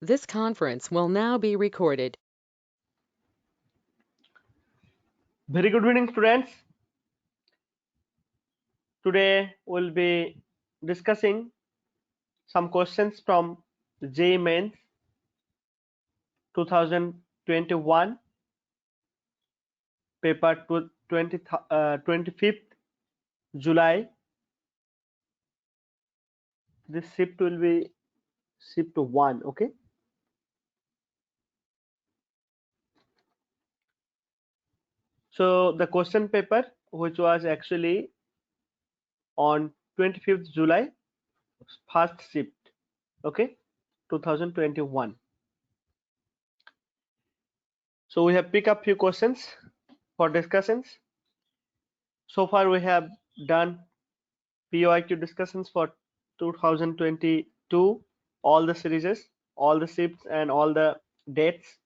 This conference will now be recorded. Very good evening, students. Today we'll be discussing some questions from JEE Mains 2021 paper 25th July. This shift will be shift 1. Okay. So the question paper, which was actually on 25th July, first shift. Okay, 2021. So we have picked up few questions for discussions. So far we have done POIQ discussions for 2022, all the series, all the shifts and all the dates.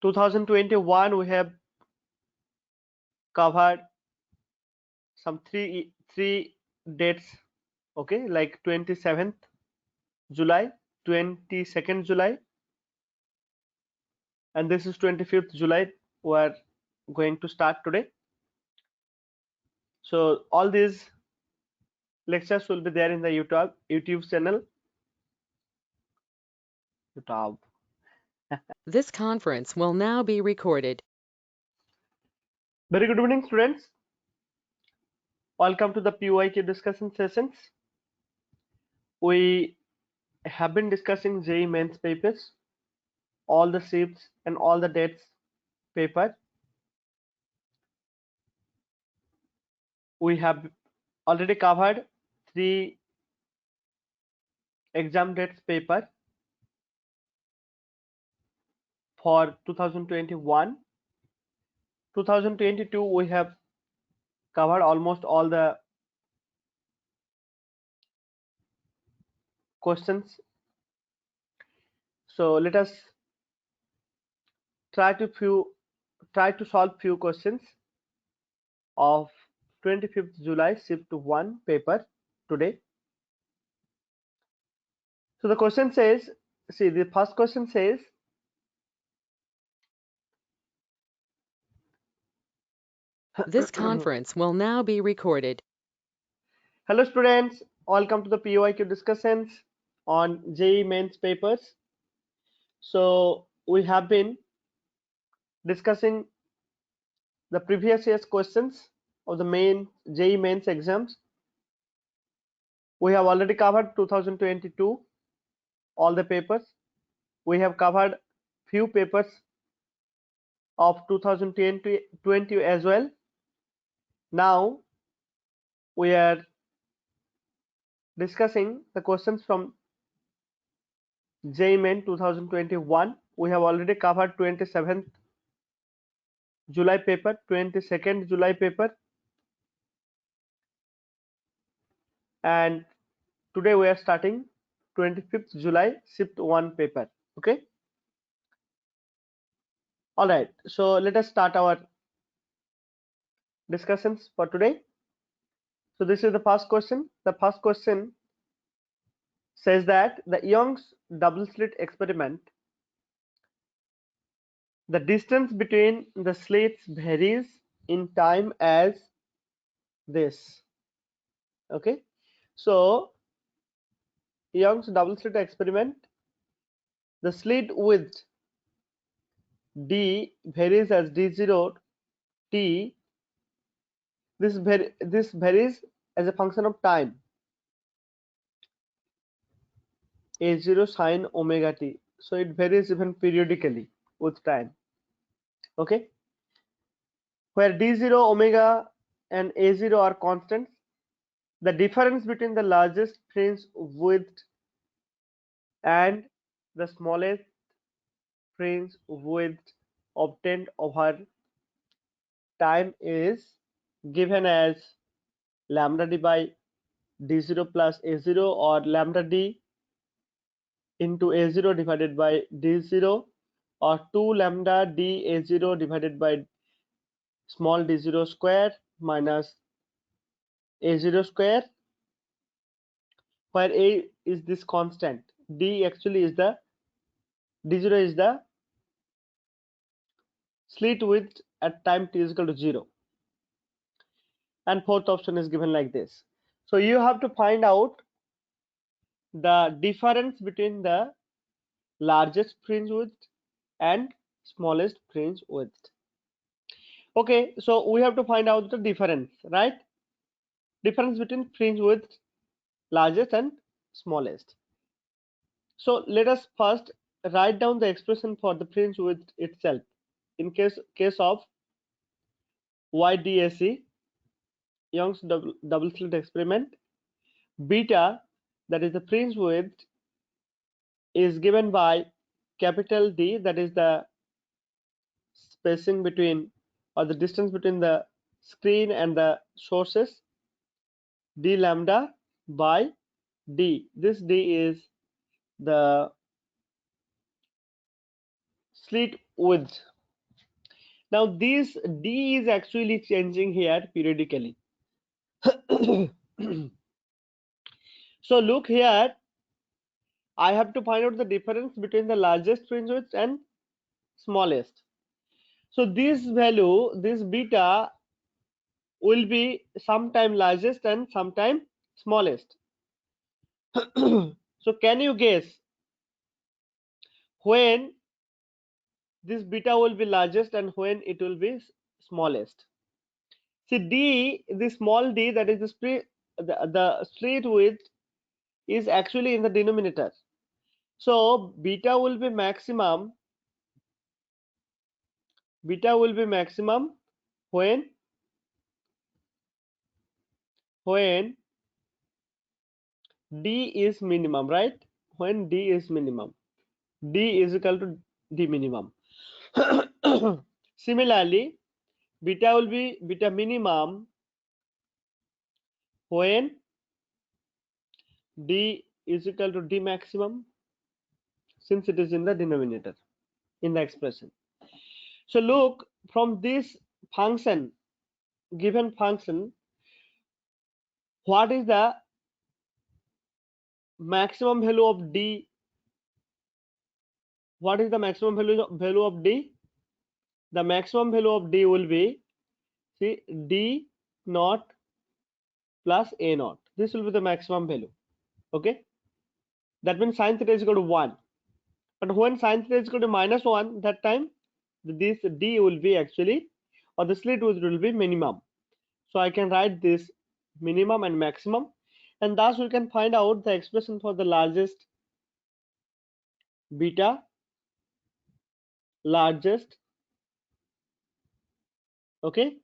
2021 we have covered some three dates, okay, like 27th July, 22nd July, and this is 25th July. We are going to start today. So all these lectures will be there in the YouTube channel. YouTube. This conference will now be recorded. Very good evening, students. Welcome to the POIQ discussion sessions. We have been discussing JEE Mains papers, all the shifts and all the dates paper. We have already covered 3 exam dates paper for 2021. 2022 we have covered almost all the questions. So let us try to solve few questions of 25th July shift 1 paper today. So the question says, see, the first question says, This conference will now be recorded. hello students, welcome to the POIQ discussions on JEE Mains papers. So we have been discussing the previous year's questions of the main JEE Mains exams. We have already covered 2022, all the papers. We have covered few papers of 2020 as well. Now we are discussing the questions from JEE Main 2021. We have already covered 27th July paper, 22nd July paper, and today we are starting 25th July shift 1 paper. Okay. All right. So let us start our discussions for today. So this is the first question. The first question says that the Young's double slit experiment, the distance between the slits varies in time as this. Okay. So Young's double slit experiment, the slit width d varies as d0 t. This varies as a function of time, a0 sine omega t. So it varies even periodically with time. Okay, where d0 omega and a0 are constants, the difference between the largest fringe width and the smallest fringe width obtained over time is given as lambda d by d0 plus a0, or lambda d into a0 divided by d0, or 2 lambda d a0 divided by small d0 square minus a0 square, where a is this constant D actually is the D0 is the slit width at time t is equal to 0, and fourth option is given like this. So you have to find out the difference between the largest fringe width and smallest fringe width. Okay, so we have to find out the difference, right? Difference between fringe width, largest and smallest. So let us first write down the expression for the fringe width itself. In case of YDSE, Young's double slit experiment, beta, that is the fringe width, is given by capital D, that is the spacing between, or the distance between the screen and the sources, d lambda by d. This d is the slit width. Now this d is actually changing here periodically. So look here, I have to find out the difference between the largest fringe width and smallest. So this value, this beta, will be sometime largest and sometime smallest. So can you guess when this beta will be largest and when it will be smallest? See, d, the small d, that is the slit width, is actually in the denominator. So beta will be maximum. Beta will be maximum when d is minimum, right? When d is minimum, d is equal to d minimum. Similarly, beta will be beta minimum when d is equal to d maximum, since it is in the denominator in the expression. So look, from this function, given function, what is the maximum value of d? What is the maximum value of d? The maximum value of d will be, see, d naught plus a naught. This will be the maximum value. Okay, that means sin theta is equal to 1. But when sin theta is equal to -1, that time this d will be actually, or the slit width will be minimum. So I can write this minimum and maximum, and thus we can find out the expression for the largest beta, largest, okay,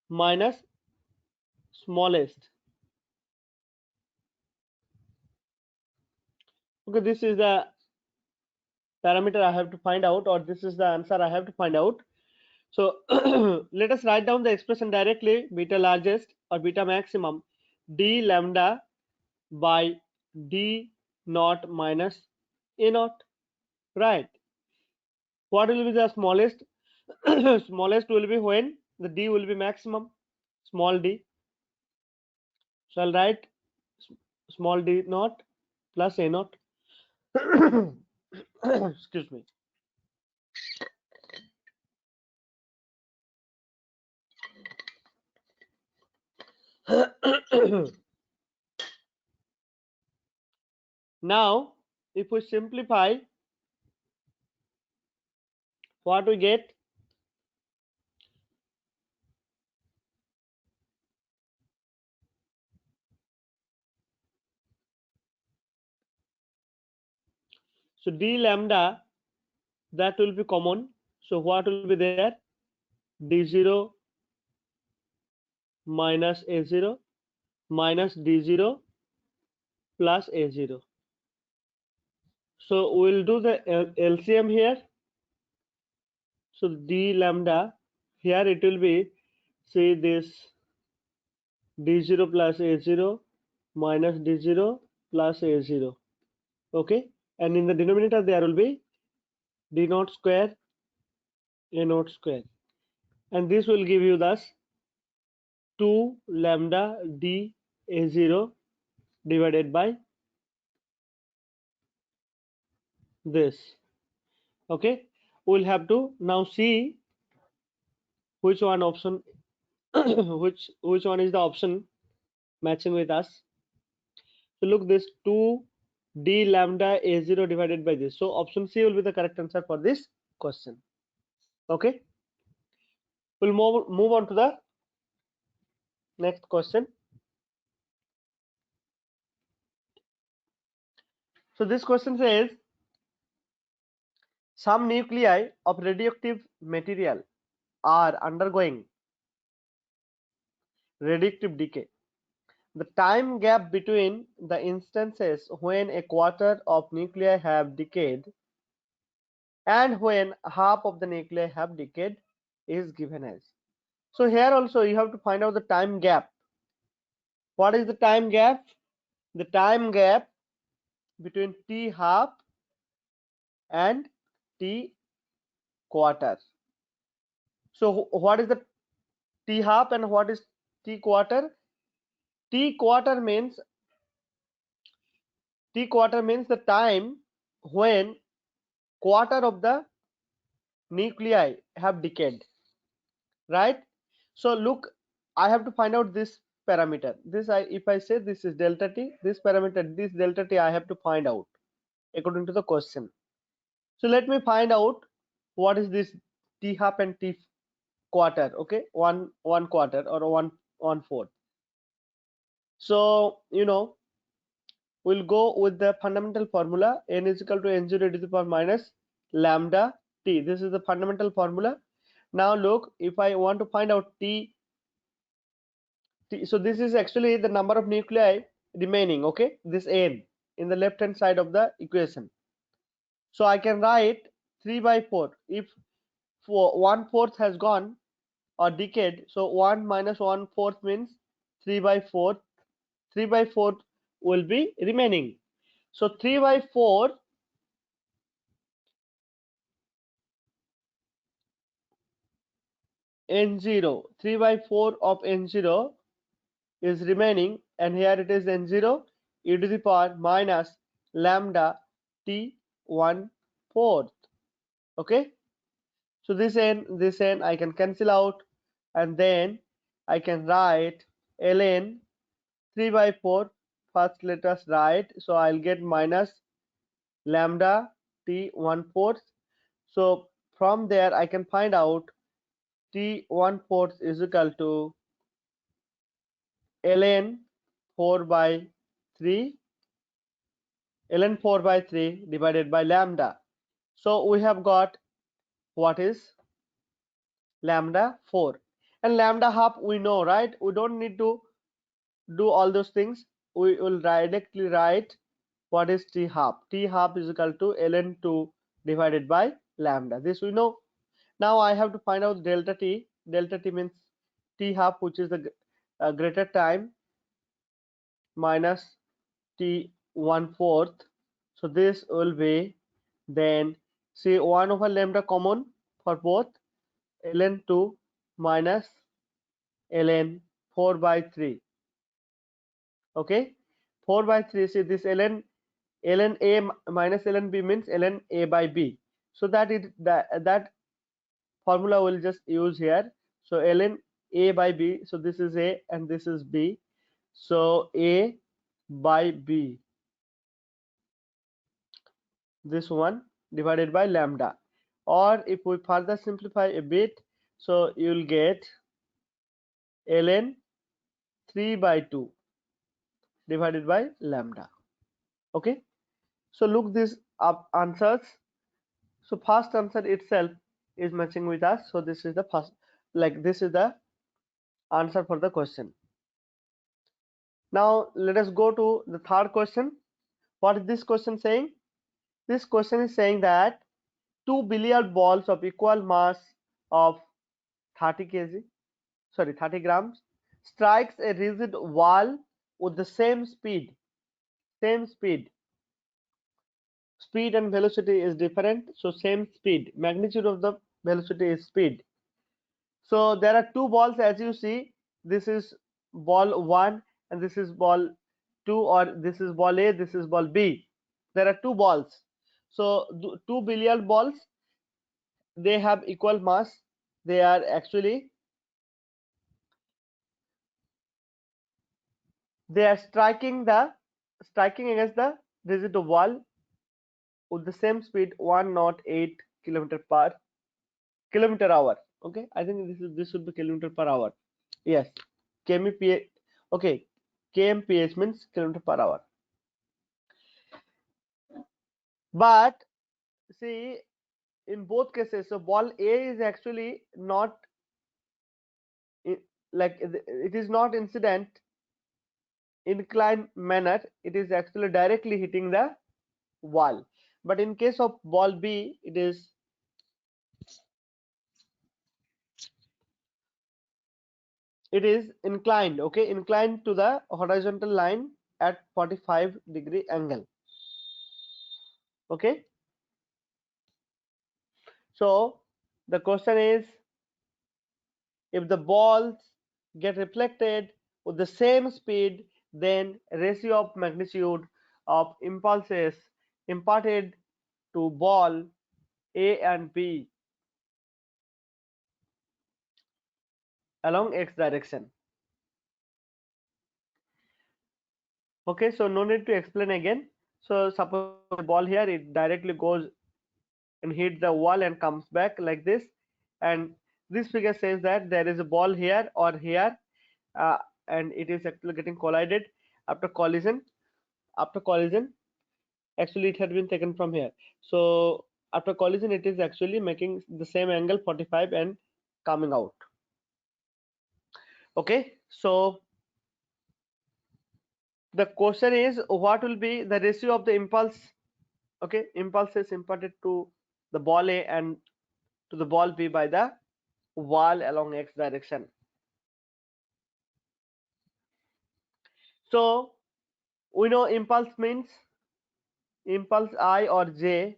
minus smallest. Okay, this is the parameter I have to find out, or this is the answer I have to find out. So let us write down the expression directly. Beta largest or beta maximum, d lambda by d naught minus a naught, right? What will be the smallest? Smallest will be when the d will be maximum, small d. So I'll write small d naught plus a naught. Excuse me. Now, if we simplify, what we get? So d lambda, that will be common. So what will be there? D0 minus A0 minus D0 plus A0. So we'll do the LCM here. So d lambda, here it will be, say, this D0 plus A0 minus D0 plus A0. Okay, and in the denominator there will be D naught square, A naught square, and this will give you thus 2 lambda d A0 divided by this. Okay, we'll have to now see which one option which one is the option matching with us. So look, this 2d lambda a0 divided by this. So option C will be the correct answer for this question. Okay, we'll move on to the next question. So this question says some nuclei of radioactive material are undergoing radioactive decay. The time gap between the instances when a quarter of nuclei have decayed and when half of the nuclei have decayed is given as. So here also you have to find out the time gap. What is the time gap? The time gap between T half and T quarter. So what is the T half and what is T quarter? T quarter means the time when quarter of the nuclei have decayed, right? So look, I have to find out this parameter. If I say this is delta t, this parameter, this delta t, I have to find out according to the question. So let me find out what is this t half and t quarter. Okay, one quarter or one fourth. So we'll go with the fundamental formula. N is equal to n0 to the power minus lambda t. This is the fundamental formula. Now look, if I want to find out t, so this is actually the number of nuclei remaining. Okay, this n in the left hand side of the equation. So I can write 3 by 4. If 1/4 has gone or decayed, so 1 minus 1/4 means 3 by 4. 3 by 4 will be remaining. So 3 by 4 n0, 3 by 4 of n0 is remaining, and here it is n0 e to the power minus lambda t 1/4. Okay, so this n I can cancel out, and then I can write ln 3 by 4. First let us write, so I'll get minus lambda t 1/4. So from there I can find out t 1/4 is equal to ln 4 by 3 divided by lambda. So we have got what is lambda 4, and lambda half we know, right? We don't need to do all those things. We will directly write what is t half. T half is equal to ln 2 divided by lambda. This we know. Now I have to find out delta t. Delta t means t half, which is the greater time, minus t 1/4. So this will be, then see 1 over lambda common for both, ln 2 minus ln 4 by 3. Okay, 4 by 3. See this ln a minus ln b means ln a by b. So that formula will just use here. So ln a by b. So this is a and this is b. So a by b, this one divided by lambda. Or if we further simplify a bit, so you'll get ln 3 by 2 divided by lambda. Okay, so look this up answers. So first answer itself is matching with us. So this is the first, like this is the answer for the question. Now let us go to the third question. What is this question saying? This question is saying that two billiard balls of equal mass of 30 grams strikes a rigid wall with the same speed. Speed and velocity is different, so same speed. Magnitude of the velocity is speed. So there are two balls, as you see. This is ball 1 and this is ball 2, or this is ball A, this is ball B. There are two balls. So two billiard balls, they have equal mass. They are actually striking against the digit wall with the same speed 108 kilometer hour. Okay, I think this should be kilometer per hour. Yes, kmph. Okay, kmph means kilometer per hour. But see, in both cases, so ball A is actually not like it is not incident inclined manner. It is actually directly hitting the wall. But in case of ball B, it is inclined. Okay, inclined to the horizontal line at 45-degree angle. Okay, so the question is, if the balls get reflected with the same speed, then ratio of magnitude of impulses imparted to ball A and B along x direction. Okay, so no need to explain again. So suppose the ball here, it directly goes and hit the wall and comes back like this, and this figure says that there is a ball here or here, uh, and it is actually getting collided after collision. Actually it had been taken from here. So after collision, it is actually making the same angle 45 and coming out. Okay, so the question is, what will be the ratio of the impulse? Okay, impulse is imparted to the ball A and to the ball B by the wall along x direction. So we know impulse means impulse I or J,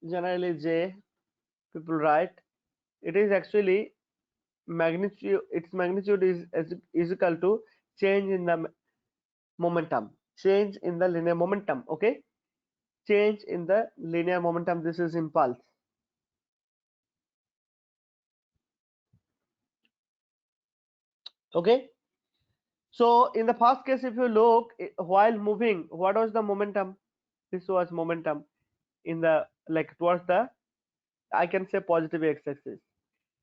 generally J people write. It is actually magnitude. Its magnitude is equal to change in the momentum, change in the linear momentum. Okay, change in the linear momentum. This is impulse. Okay, so in the first case, if you look, while moving, what was the momentum? This was momentum in the, like, towards the, I can say, positive x-axis.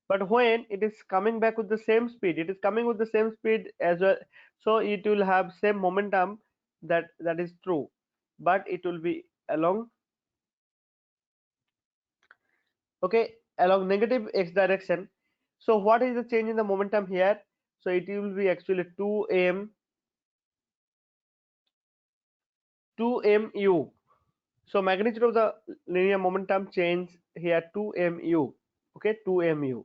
But when it is coming back with the same speed, it is coming with the same speed as well, so it will have same momentum. That is true, but it will be along, okay, along negative x direction. So what is the change in the momentum here? So it will be actually 2mu. So magnitude of the linear momentum change here 2mu. Okay, 2mu.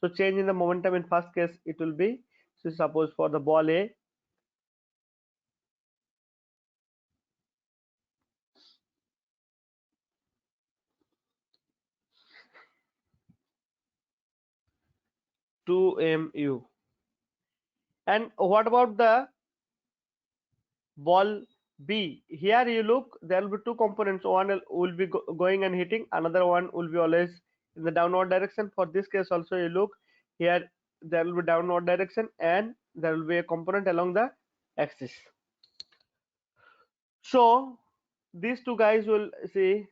So change in the momentum in first case, it will be, so suppose for the ball A, two mu. And what about the ball B? Here you look, there will be two components. One will be going and hitting, another one will be always in the downward direction. For this case also, you look here, there will be downward direction and there will be a component along the axis. So these two guys will see,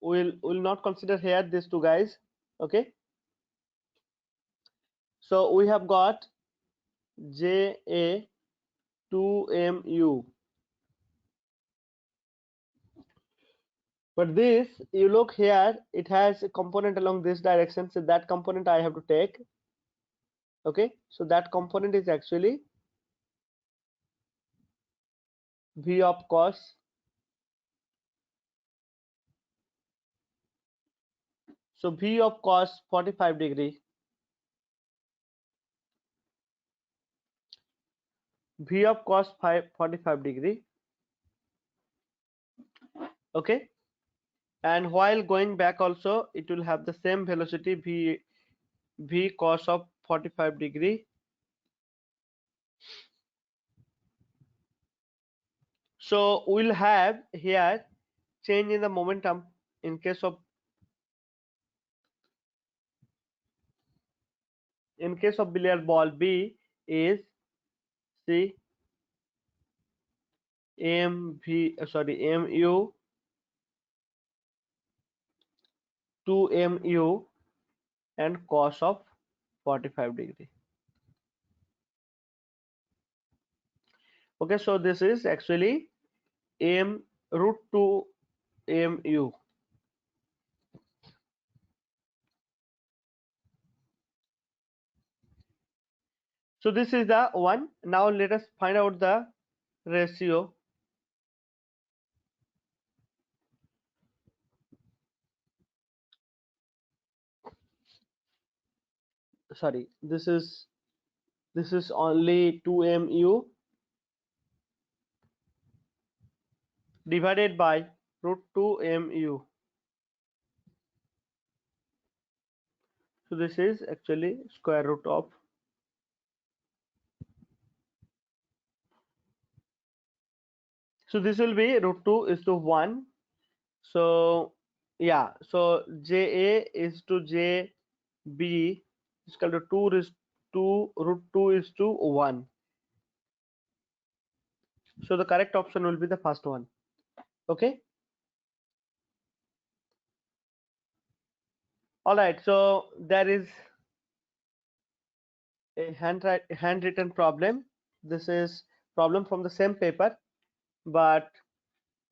will not consider here these two guys. Okay, so we have got JA 2mu. But this, you look here, it has a component along this direction, so that component I have to take. Okay, so that component is actually V of cos. So V of cos 45 degree, V of cos 45 degree. Okay, and while going back also, it will have the same velocity, V cos of 45 degree. So we'll have here change in the momentum in case of billiard ball. B is C mu 2 mu and cos of 45 degree. Okay, so this is actually m root 2 mu. So this is the one. Now let us find out the ratio. Sorry, this is only 2 mu divided by root 2 mu. So this is actually square root of. So this will be root 2 is to 1. So yeah, so JA is to JB is equal to 2 is 2 root 2 is to 1. So the correct option will be the first one. Okay. All right. So there is a handwritten problem. This is problem from the same paper, but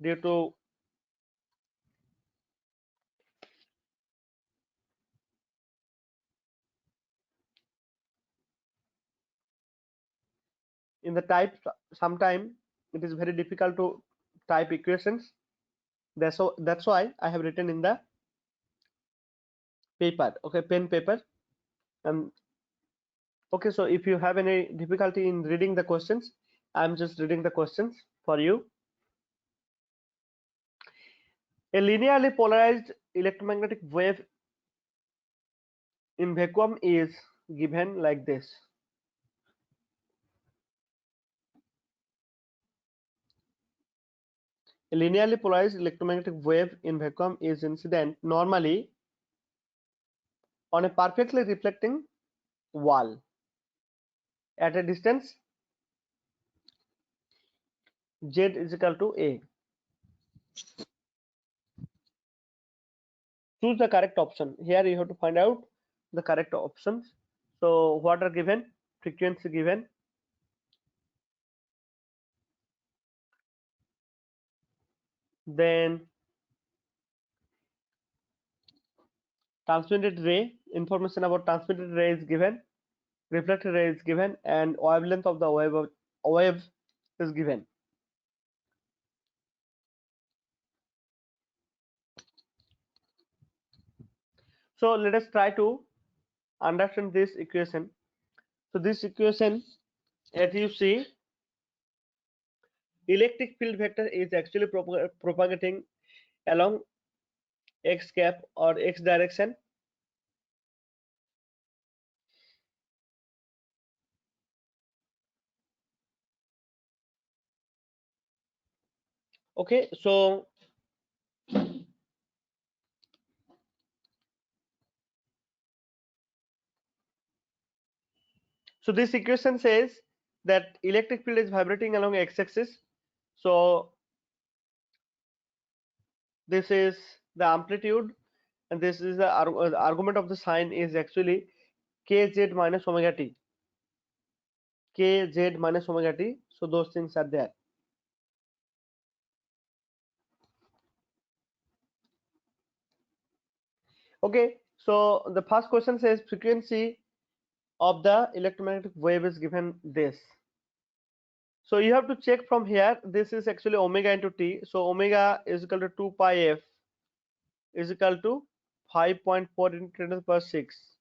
due to in the type, sometime it is very difficult to type equations. That's why I have written in the paper. Okay, pen paper. And okay, so if you have any difficulty in reading the questions, I'm just reading the questions for you. A linearly polarized electromagnetic wave in vacuum is given like this. A linearly polarized electromagnetic wave in vacuum is incident normally on a perfectly reflecting wall at a distance z is equal to a. Choose the correct option. Here you have to find out the correct options. So what are given? Frequency given, then transmitted ray, information about transmitted ray is given, reflected ray is given, and wavelength of the wave is given. So let us try to understand this equation. So this equation, as you see, electric field vector is actually propagating along x cap or x direction. Okay, so this equation says that electric field is vibrating along x-axis. So this is the amplitude, and this is the argument of the sign is actually kz minus omega t. Kz minus omega t. So those things are there. Okay, so the first question says frequency of the electromagnetic wave is given this. So you have to check from here. This is actually omega into t. So omega is equal to 2 pi f is equal to 5.4 into 10 to the power 6.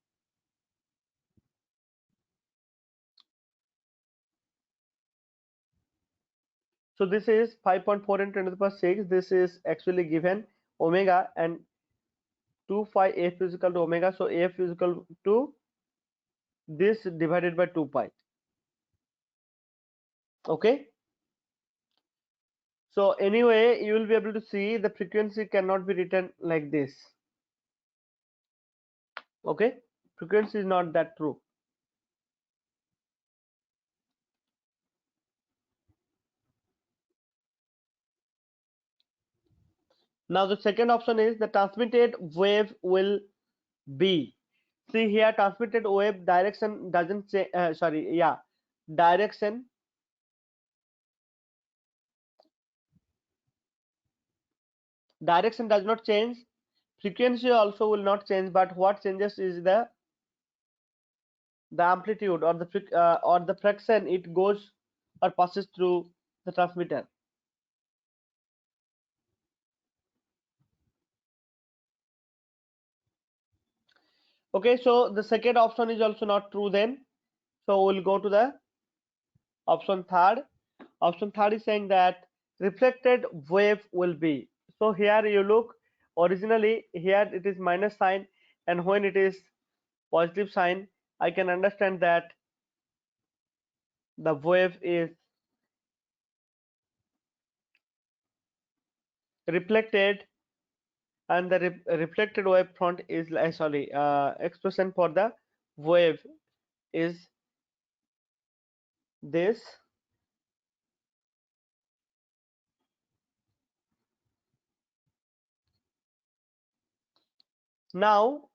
So this is 5.4 into 10 to the power 6. This is actually given omega, and 2 pi f is equal to omega. So f is equal to this divided by 2 pi. Okay. So anyway, you will be able to see the frequency cannot be written like this. Okay, frequency is not that true. Now the second option is the transmitted wave will be. See here, transmitted wave direction doesn't say. Sorry, yeah, direction does not change. Frequency also will not change, but what changes is the amplitude or the fraction it goes or passes through the transmitter. Okay, so the second option is also not true then. So we'll go to the option third. Option third is saying that reflected wave will be. So here you look, originally here it is minus sign, and when it is positive sign, I can understand that the wave is reflected, and the reflected wave front is sorry, expression for the wave is this. Now,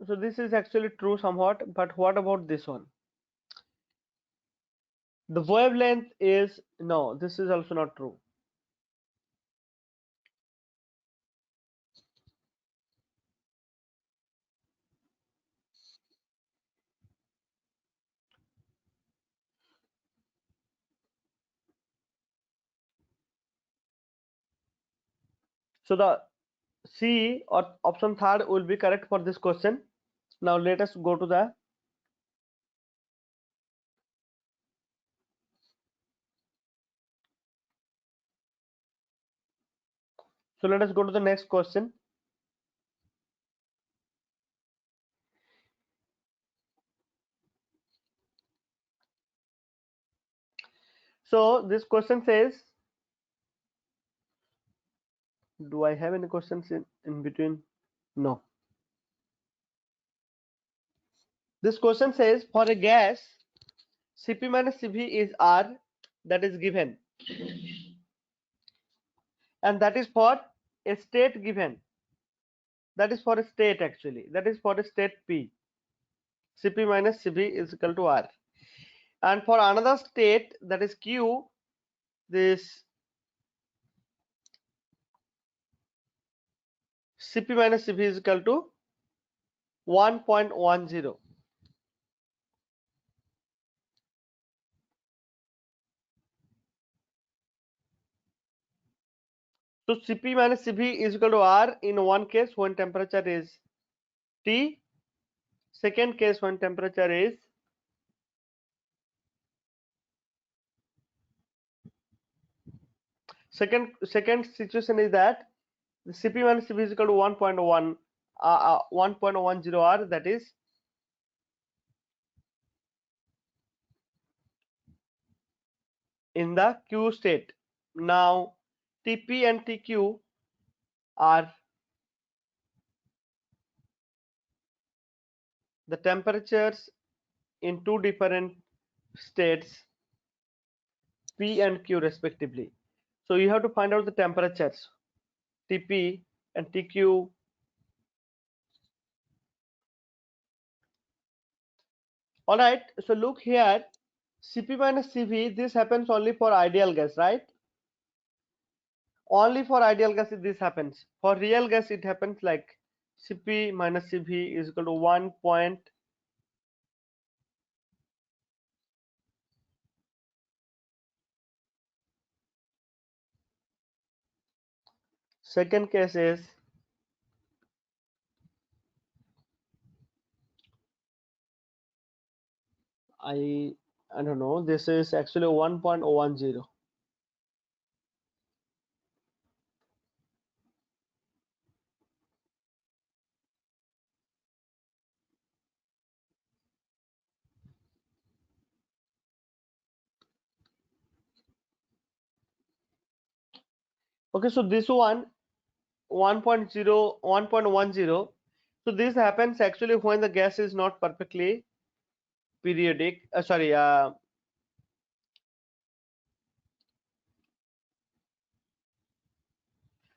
so this is actually true somewhat, but what about this one? The wavelength is, no, this is also not true. So the C or option third will be correct for this question. Now let us go to the next question. So this question says, do I have any questions in between? No. This question says for a gas, Cp minus Cv is R, that is given, and that is for a state given. That is for a state actually. That is for a state P. Cp minus Cv is equal to R. And for another state, that is Q, this Cp minus Cv is equal to 1.10. So Cp minus Cv is equal to R in one case when temperature is T, second case when temperature is second situation is that the Cp minus Cv is equal to 1.10 R, that is in the Q state. Now Tp and Tq are the temperatures in two different states P and Q respectively. So you have to find out the temperatures Tp and Tq. All right, so look here, Cp minus Cv, this happens only for ideal gas, right? Only for ideal gas this happens. For real gas it happens like Cp minus Cv is equal to 1 point. Second case is I don't know, this is actually 1.10. Okay, so this one 1.0, 1.10. So this happens actually when the gas is not perfectly periodic.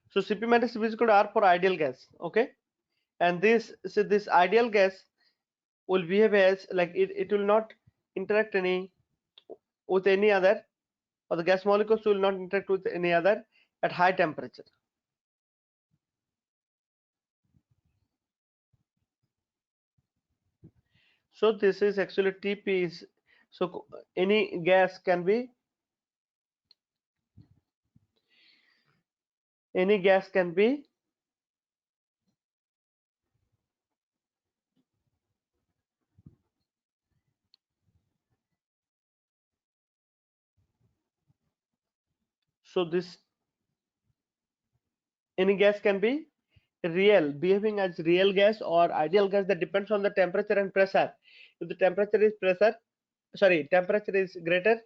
So Cp minus Cv is equal to R for ideal gas. Okay, and this ideal gas will behave as like it will not interact with any other, or the gas molecules will not interact with any other at high temperature. So this is actually Tp is, so any gas can be, any gas can be so this any gas can be real, behaving as real gas or ideal gas, that depends on the temperature and pressure. If the temperature is greater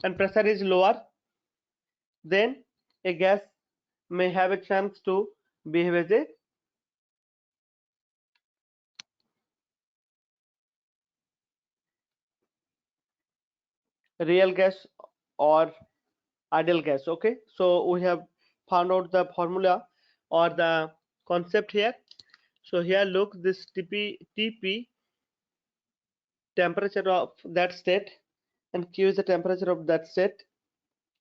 and pressure is lower, then a gas may have a chance to behave as a real gas or ideal gas. Okay, so we have found out the formula or the concept here. So here look, this Tp temperature of that state and Q is the temperature of that state.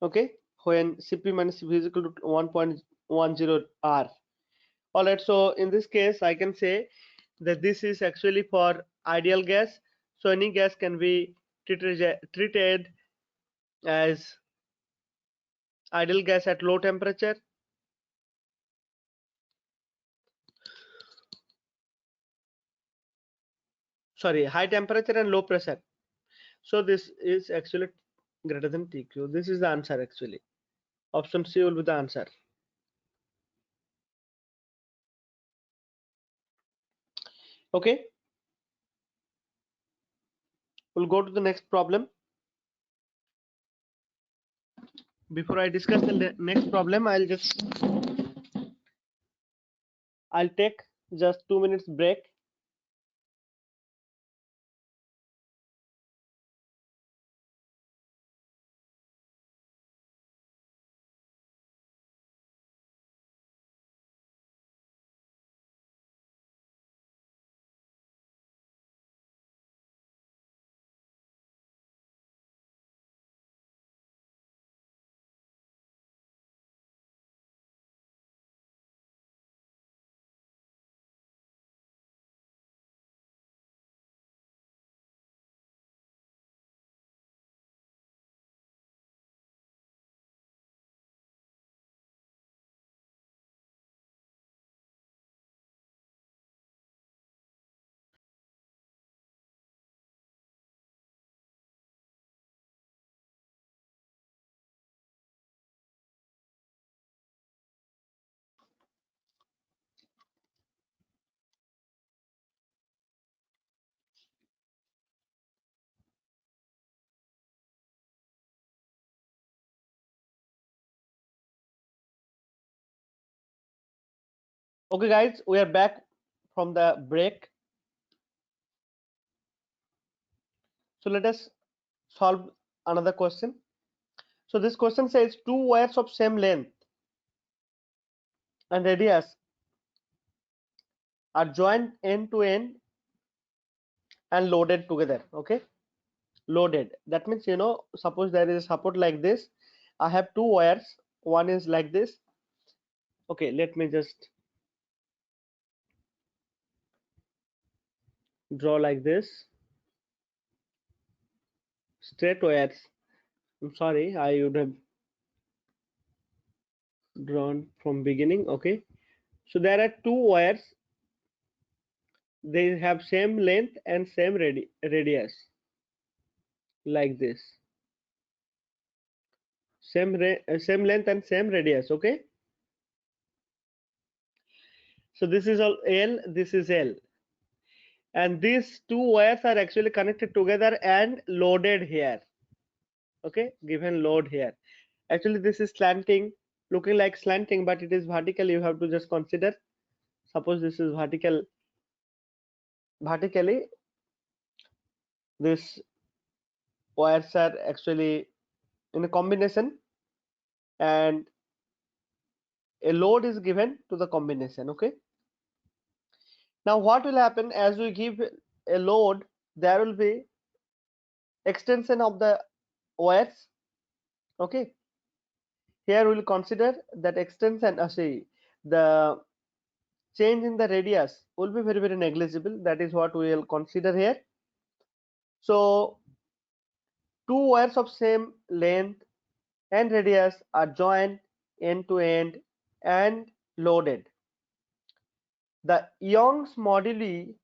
Okay, when Cp minus Cv is equal to 1.10 R. Alright, so in this case I can say that this is actually for ideal gas. So any gas can be treated as ideal gas at low temperature, sorry, high temperature and low pressure. So this is actually greater than TQ. This is the answer actually. Option C will be the answer. Okay, we'll go to the next problem. Before I discuss the next problem, I'll take just 2 minutes break. Okay guys, we are back from the break. So let us solve another question. So this question says two wires of same length and radius are joined end to end and loaded together. Okay, loaded, that means, suppose there is a support like this. I have two wires, one is like this. Okay, let me just draw like this, straight wires. I'm sorry, I would have drawn from beginning. Okay, so there are two wires, they have same length and same radius, like this, same length and same radius. Okay, so this is all L, this is L, and these two wires are actually connected together and loaded here. Okay, given load here, actually this is slanting looking like slanting, but it is vertical. You have to just consider, suppose this is vertically, this wires are actually in a combination, and a load is given to the combination. Okay, now what will happen as we give a load, there will be extension of the wires. Okay, here we will consider that extension, see, the change in the radius will be very negligible. That is what we will consider here. So two wires of same length and radius are joined end to end and loaded. The Young's moduli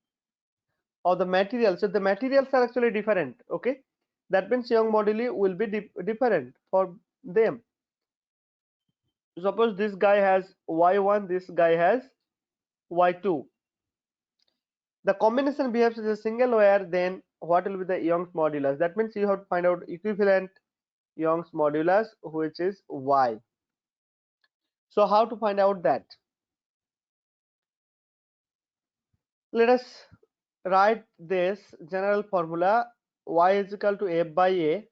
of the material, so the materials are actually different. Okay, that means Young moduli will be different for them. Suppose this guy has y1, this guy has y2. The combination behaves as a single wire, then what will be the Young's modulus? That means you have to find out equivalent Young's modulus, which is y. So how to find out that? Let us write this general formula: y is equal to F by A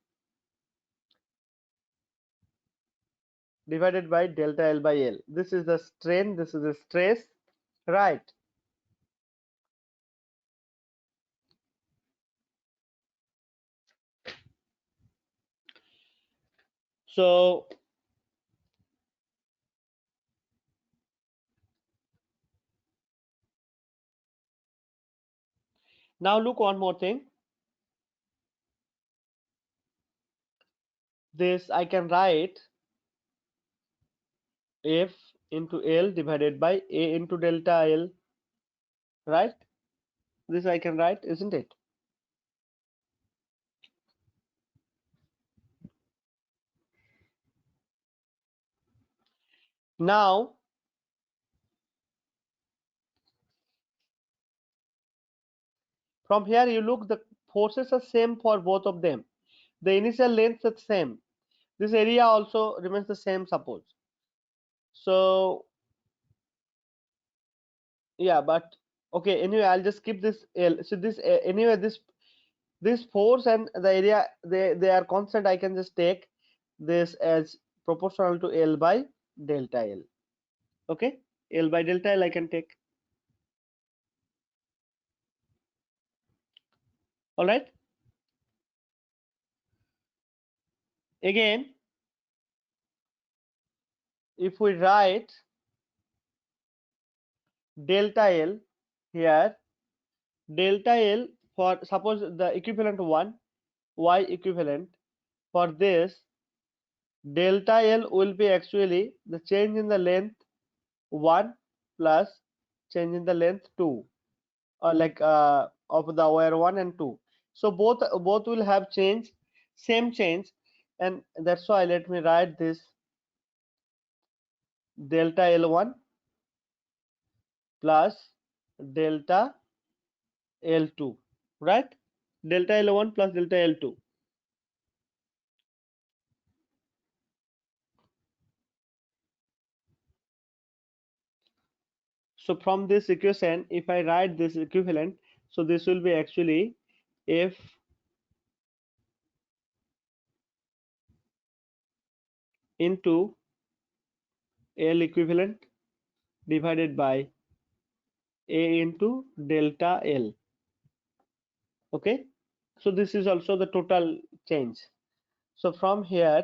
divided by delta L by L. This is the strain, this is the stress, right? So now look one more thing. This I can write F into L divided by A into delta L, right? This I can write, isn't it? Now from here you look, the forces are same for both of them. The initial length is same. This area also remains the same, suppose. So yeah, but okay, anyway, I'll just keep this L. So this anyway, this force and the area, they are constant. I can just take this as proportional to L by delta L. Okay, L by delta L I can take. All right. Again, if we write delta L here, delta L for, suppose the equivalent one, Y equivalent for this, delta L will be actually the change in the length 1 plus change in the length 2, or like of the wire 1 and 2. So both will have change, same change, and that's why let me write this delta L1 plus delta L2, right? Delta L1 plus delta L2. So from this equation, if I write this equivalent, so this will be actually F into L equivalent divided by A into delta L. Okay, so this is also the total change. So from here,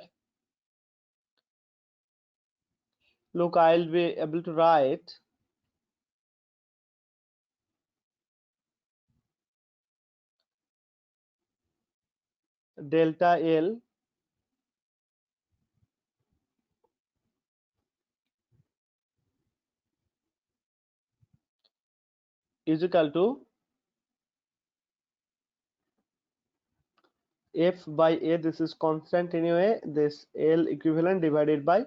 look, I'll be able to write delta L is equal to F by A, this is constant anyway, this L equivalent divided by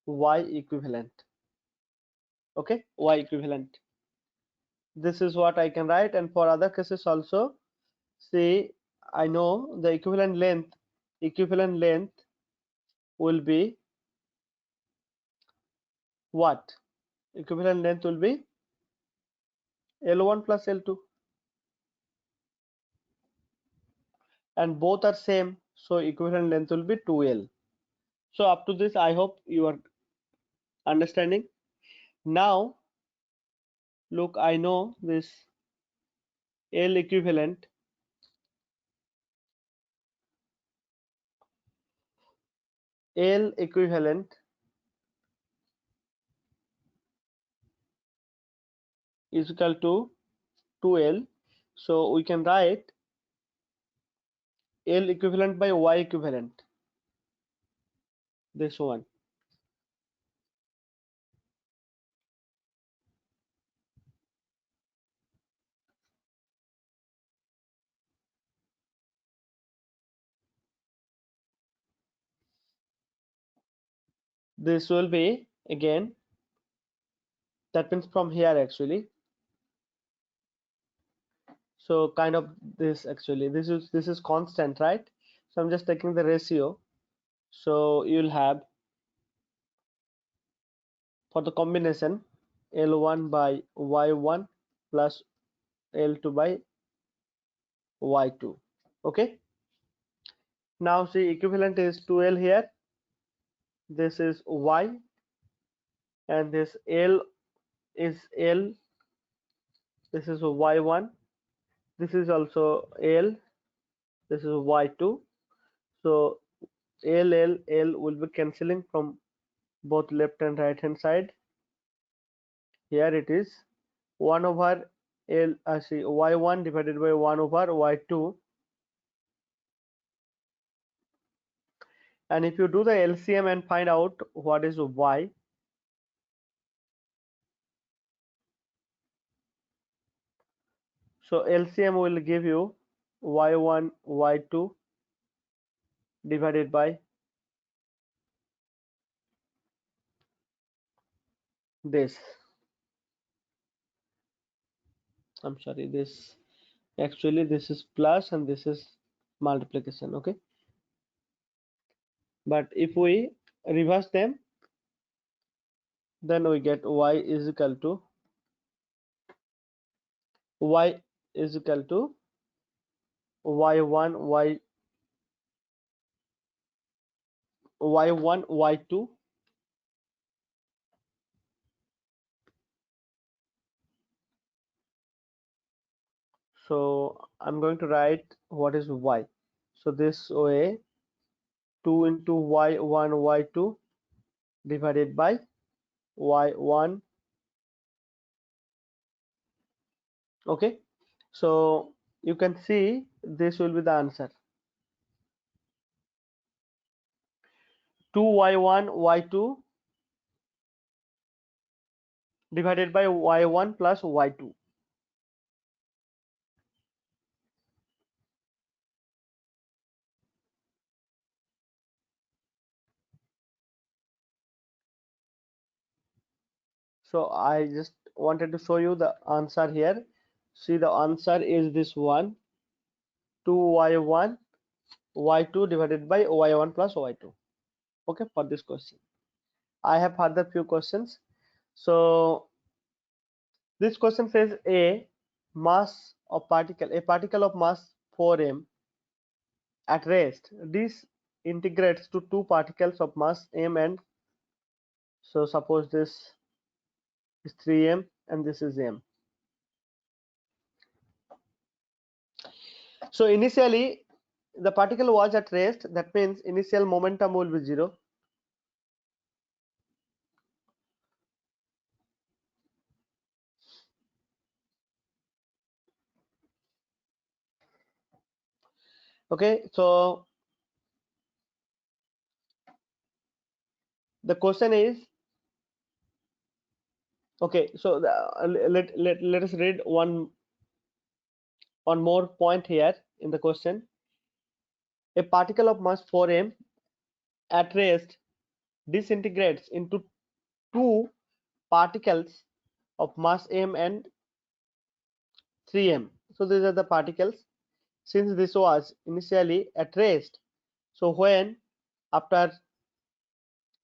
Y equivalent. Okay, Y equivalent. This is what I can write, and for other cases also, see, I know the equivalent length will be what? Equivalent length will be L1 plus L2, and both are same, so equivalent length will be 2L. So up to this, I hope you are understanding. Now look, I know this L equivalent is equal to 2L, so we can write L equivalent by Y equivalent, this one. This will be again, that means from here actually, so kind of this actually, this is constant, right? So I'm just taking the ratio, so you'll have for the combination L1 by Y1 plus L2 by Y2. Okay, now see, equivalent is 2L here, this is Y, and this L is L, this is Y1, this is also L, this is Y2, so L will be cancelling from both left and right hand side. Here it is 1 over L, see, Y1 divided by 1 over Y2, and if you do the LCM and find out what is Y, so LCM will give you Y1 Y2 divided by this, I'm sorry, this actually this is plus and this is multiplication. Okay, but if we reverse them, then we get Y is equal to Y is equal to Y1 Y1 Y2, so I'm going to write what is Y, so this way 2 into Y1 Y2 divided by Y1. Okay, so you can see this will be the answer, 2Y1 Y2 divided by Y1 plus Y2. So I just wanted to show you the answer here. See, the answer is this one, 2Y1 Y2 divided by Y1 plus Y2. Okay, for this question. I have further few questions. So this question says a particle of mass 4m at rest. This integrates to two particles of mass m, and so suppose this is 3m and this is m. So initially the particle was at rest, that means initial momentum will be 0. Okay, so the question is, okay, so let us read one more point here in the question. A particle of mass 4m at rest disintegrates into two particles of mass m and 3m. So these are the particles. Since this was initially at rest, so when after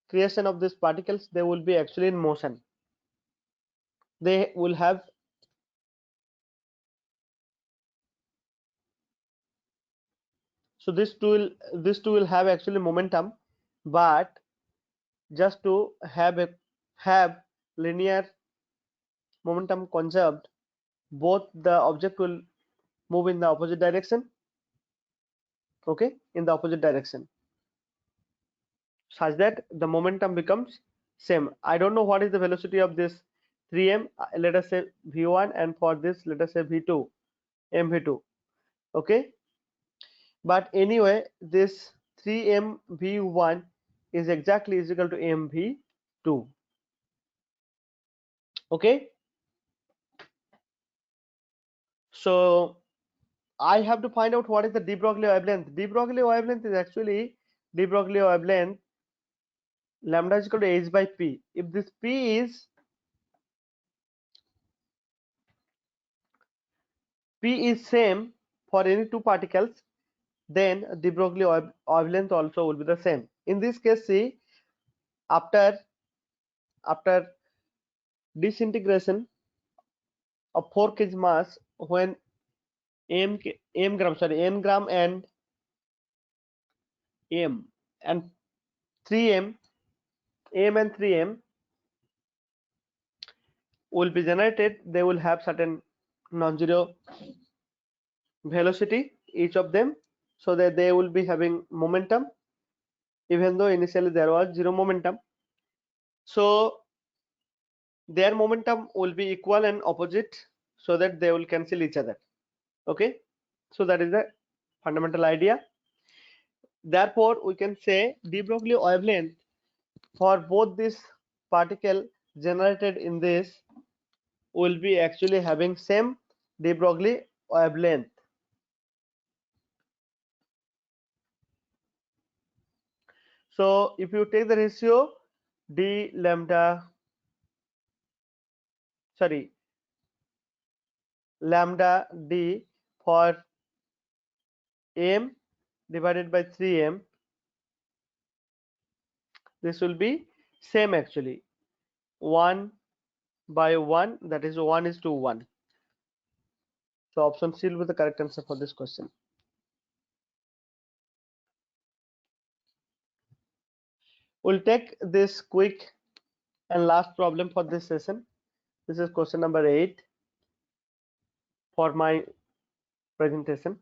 creation of these particles, they will be actually in motion. They will have so this two will have actually momentum, but just to have linear momentum conserved, both the object will move in the opposite direction, okay, in the opposite direction, such that the momentum becomes same. I don't know what is the velocity of this 3m, let us say v1, and for this let us say v2, mv2, okay, but anyway this 3m v1 is exactly is equal to mv2, okay. So I have to find out what is the de Broglie wavelength. De Broglie wavelength is actually de Broglie wavelength lambda is equal to h by p. If this p is same for any two particles, then de Broglie wavelength also will be the same. In this case, see, after disintegration of 4 kg mass, when m gram, sorry, n gram and m and 3m, m and 3m will be generated, they will have certain non-zero velocity, each of them, so that they will be having momentum, even though initially there was zero momentum. So their momentum will be equal and opposite, so that they will cancel each other, okay. So that is the fundamental idea. Therefore we can say de Broglie wavelength for both this particle generated in this will be actually having same de Broglie wavelength. So if you take the ratio d lambda, sorry, lambda d for m divided by 3m, this will be same actually, 1 by 1, that is 1 is to 1. So option C will be the correct answer for this question. We'll take this quick and last problem for this session. This is question number 8 for my presentation.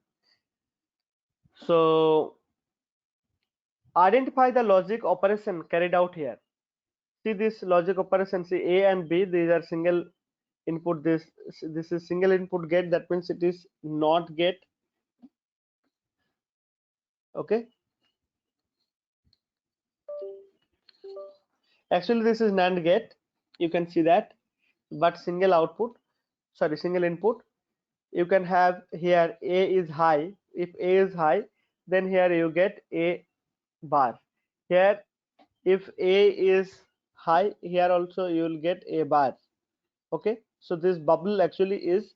So identify the logic operation carried out here. See this logic operation, see A and B, these are single input, this is single input gate, that means it is not gate, okay. Actually this is NAND gate, you can see that, but single output, sorry, single input. You can have here A is high. If A is high, then here you get A bar. Here if A is high, here also you will get A bar, okay. So this bubble actually is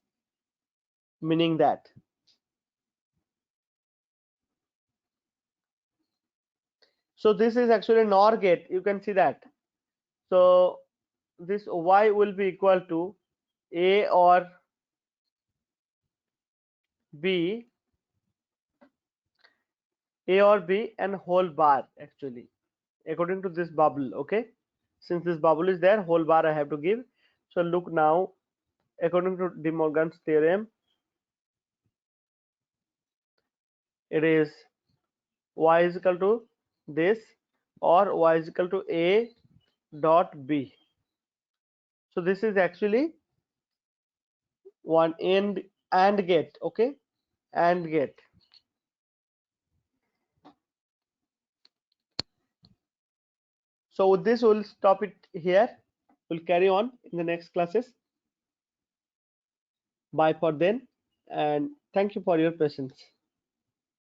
meaning that. So this is actually NOR gate, you can see that. So this Y will be equal to A or B, A or B and whole bar actually, according to this bubble, okay. Since this bubble is there, whole bar I have to give. So look now, according to De Morgan's theorem, it is y is equal to this, or y is equal to A dot B. So this is actually one AND gate, okay, AND gate. So with this we'll stop it here. We'll carry on in the next classes. Bye for then, and thank you for your patience.